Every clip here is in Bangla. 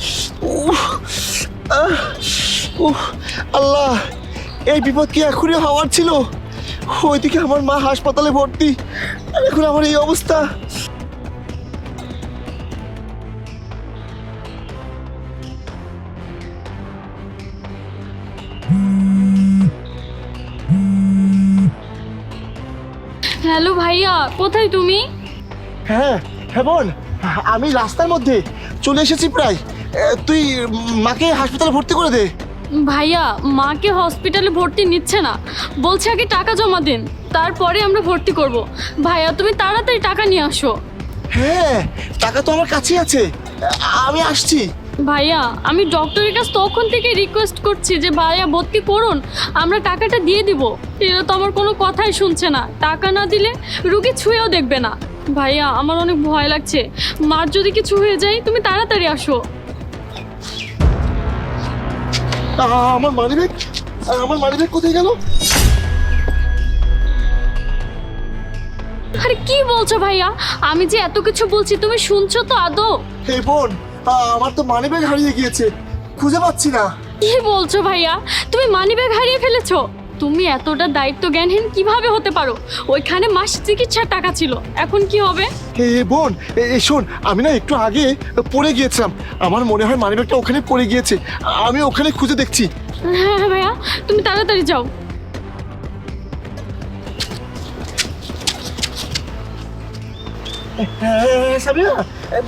উফ, আহ, উফ, আল্লাহ, এই বিপদ কি এখনই হওয়ার ছিল? ওইদিকে আমার মা হাসপাতালে ভর্তি, আর এখন আমার এই অবস্থা। হ্যালো ভাইয়া, কোথায় তুমি? হ্যাঁ হ্যাঁ বোন, আমি রাস্তার মধ্যে চলে এসেছি প্রায়। তুই মাকে হাসপাতালে ভর্তি করে দে। ভাইয়া, মাকে হসপিটালে ভর্তি নিচ্ছে না, বলছে আগে টাকা জমা দিন, তারপরে আমরা ভর্তি করব। ভাইয়া তুমি তাড়াতাড়ি টাকা নিয়ে আসো। হ্যাঁ, টাকা তো আমার কাছেই আছে, আমি আসছি। ভাইয়া, আমি ডক্টরের কাছে তখন থেকে রিকোয়েস্ট করছি যে ভাইয়া ভর্তি করুন, আমরা টাকাটা দিয়ে দিব। এরা তো আমার কোনো কথাই শুনছে না, টাকা না দিলে রুগী ছুঁয়েও দেখবে না। ভাইয়া, আমার অনেক ভয় লাগছে, মার যদি কিছু হয়ে যায়, তুমি তাড়াতাড়ি আসো। আমার মানিব্যাগ, আমার মানিব্যাগ কোথায় গেল? আরে কি বলছো ভাইয়া? আমি যে এত কিছু বলছি তুমি শুনছো তো আদৌ? হে বোন, আমার তো মানিব্যাগ হারিয়ে গিয়েছে, খুঁজে পাচ্ছি না। কি বলছো ভাইয়া? তুমি মানিব্যাগ হারিয়ে ফেলেছো? তুমি এতটা দায়িত্ব জ্ঞানহীন কিভাবে হতে পারো? ওইখানে মাস চিকিৎসার টাকা ছিল, এখন কি হবে? হে বোন, শোন, আমি না একটু আগে পড়ে গিয়েছিলাম, আমার মনে হয় মানিব্যাগটা ওখানে পড়ে গিয়েছে, আমি ওখানে খুঁজে দেখছি। হ্যাঁ হ্যাঁ ভাইয়া, তুমি তাড়াতাড়ি যাও। হ্যাঁ সামিয়া,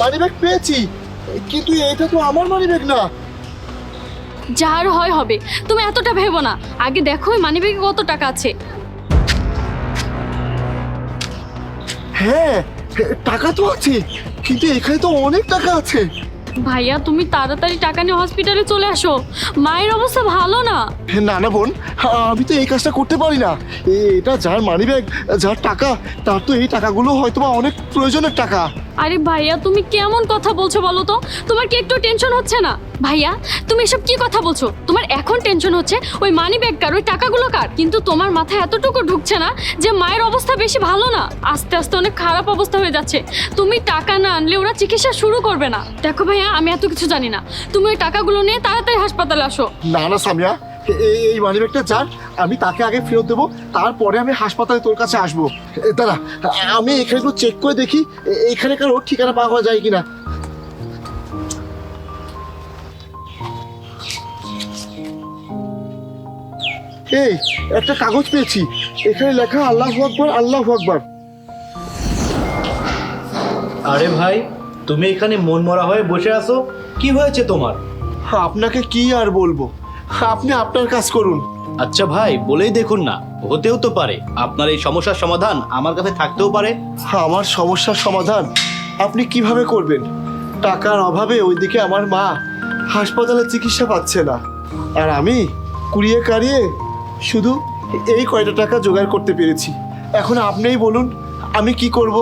মানিব্যাগ পেয়েছি, কিন্তু এটা তো আমার মানিব্যাগ না। যার হয় হবে, তুমি এতটা ভেবো না। আগে দেখো ওই মানিব্যাগে কত টাকা আছে। হ্যাঁ, টাকা তো আছে, কিন্তু এখানে তো অনেক টাকা আছে। ভাইয়া তুমি তাড়াতাড়ি টাকা নিয়ে হসপিটালে চলে আসো, মায়ের অবস্থা ভালো না। না না বোন, আমি তো এই কাজটা করতে পারি না। এটা যার মানিব্যাগ, যার টাকা, তার তো এই টাকাগুলো হয়তোবা অনেক প্রয়োজনের টাকা। আরে ভাইয়া, তুমি কেমন কথা বলছো বলো তো? তোমার কি একটু টেনশন হচ্ছে না? ভাইয়া, তুমি এসব কি কথা বলছো? তোমার এখন টেনশন হচ্ছে ওই মানি ব্যাগ কার, ওই টাকাগুলো কার, কিন্তু তোমার মাথায় এতটুকু ঢুকছে না যে মায়ের অবস্থা বেশি ভালো না, আস্তে আস্তে অনেক খারাপ অবস্থা হয়ে যাচ্ছে। তুমি টাকা না আনলে ওরা চিকিৎসা শুরু করবে না। দেখো ভাইয়া, আমি এত কিছু জানি না, তুমি ওই টাকাগুলো নিয়ে তাড়াতাড়ি হাসপাতালে আসো। না না সামিয়া, এই মানিব্যাগটা যার, আমি তাকে আগে ফেরত দেবো, তারপরে আমি হাসপাতালে তোর কাছে আসবো। দাঁড়া, আমি এখানে একটু চেক করে দেখি এখানে কারো ঠিকানা পাওয়া যায় কিনা। এই একটা কাগজ পেয়েছি, এখানে লেখা আল্লাহু আকবার, আল্লাহু আকবার। আরে ভাই, তুমি এখানে মন মরা হয়ে বসে আছো, কি হয়েছে তোমার? আপনাকে কি আর বলবো, আপনি আপনার কাজ করুন। আচ্ছা ভাই, বলেই দেখুন না, হতেও তো পারে আপনার এই সমস্যার সমাধান আমার কাছে থাকতেও পারে। আমার সমস্যার সমাধান আপনি কিভাবে করবেন? টাকার অভাবে ওইদিকে আমার মা হাসপাতালে চিকিৎসা পাচ্ছে না, আর আমি কুড়িয়ে কাড়িয়ে শুধু এই কয়টা টাকা জোগাড় করতে পেরেছি। এখন আপনিই বলুন আমি কি করব?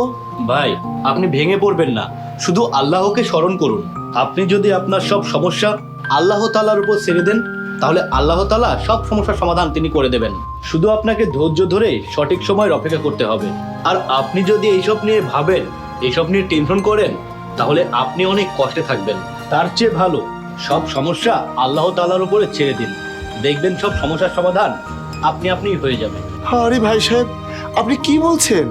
ভাই, আপনি ভেঙে পড়বেন না, শুধু আল্লাহকে স্মরণ করুন। আপনি যদি আপনার সব সমস্যা আল্লাহ তাআলার উপর ছেড়ে দেন, তাহলে আল্লাহ তাআলা সব সমস্যার সমাধান তিনি করে দেবেন। শুধু আপনাকে ধৈর্য ধরে সঠিক সময়ের অপেক্ষা করতে হবে। আর আপনি যদি এইসব নিয়ে ভাবেন, এইসব নিয়ে টেনশন করেন, তাহলে আপনি অনেক কষ্টে থাকবেন। তার চেয়ে ভালো সব সমস্যা আল্লাহ তাআলার উপরে ছেড়ে দিন, দেখবেন সব সমস্যার সমাধান আপনি হয়ে যাবে। আরে ভাই সাহেব, আপনি কি বলছেন?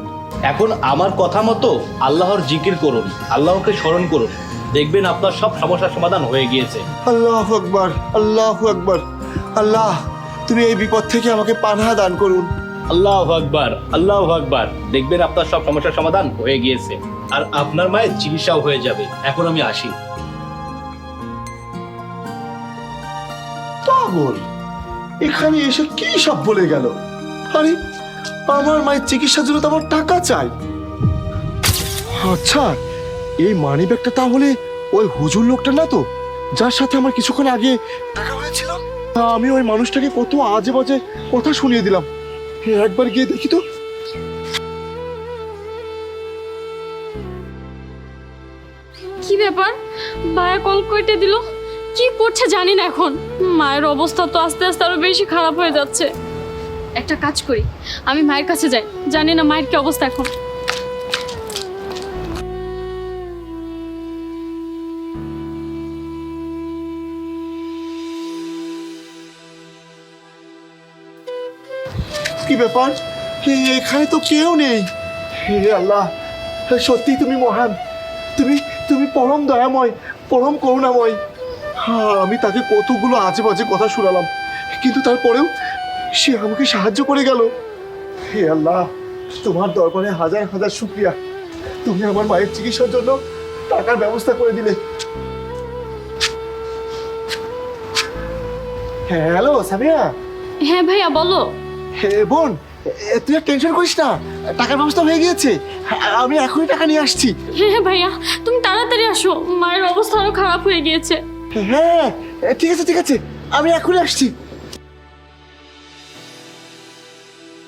এখন আমার কথা মতো আল্লাহর জিকির করুন, আল্লাহকে স্মরণ করুন, দেখবেন আপনার সব সমস্যার সমাধান হয়ে গিয়েছে। আল্লাহু আকবার, আল্লাহু আকবার। আল্লাহ, তুমি এই বিপদ থেকে আমাকে পানাহ দান করুন। আল্লাহু আকবার, আল্লাহু আকবার, দেখবেন আপনার সব সমস্যার সমাধান হয়ে গিয়েছে, আর আপনার মায়ের চিকিৎসাও হয়ে যাবে। এখন আমি আসি। পাগল, এখানে এসে কি সব বলে গেল? আরে, আমার মায়ের চিকিৎসার জন্য তো আমার টাকা চাই। আচ্ছা, এই মানিব্যাগটা তাহলে ওই হুজুর লোকটা না তো, যার সাথে আমার কিছুক্ষণ আগে দেখা হয়েছিল? আমি ওই মানুষটাকে কত আজে বাজে কথা শুনিয়ে দিলাম। একবার গিয়ে দেখি তো। কি ব্যাপার, ভাইয়া কল কেটে দিল, কি করছে জানি না। এখন মায়ের অবস্থা তো আস্তে আস্তে আরো বেশি খারাপ হয়ে যাচ্ছে। একটা কাজ করি, আমি মায়ের কাছে যাই, জানি না মায়ের কি অবস্থা এখন। কি ব্যাপার? এখানে তো কেউ নেই। হে আল্লাহ, সত্যি তুমি মহান, তুমি তুমি পরম দয়াময়, পরম করুণাময়। আমি তাকে কতগুলো আজে বাজে কথা শোনালাম, কিন্তু তারপরেও সে আমাকে সাহায্য করে গেল। হে আল্লাহ, তোমার দরবারে হাজার হাজার শুকরিয়া। তুমি আমার মায়ের চিকিৎসার জন্য টাকার ব্যবস্থা করে দিলে। হ্যাঁ, হ্যালো সামিয়া। হ্যাঁ ভাইয়া বলো। হে বোন, তুই আর টেনশন করিস না, টাকার ব্যবস্থা হয়ে গিয়েছে। আমি এখনই টাকা নিয়ে আসছি। হ্যাঁ ভাইয়া, তুমি তাড়াতাড়ি আসো, মায়ের অবস্থা আরো খারাপ হয়ে গিয়েছে। হ্যাঁ, ঠিক আছে ঠিক আছে, আমি এখনই আসছি।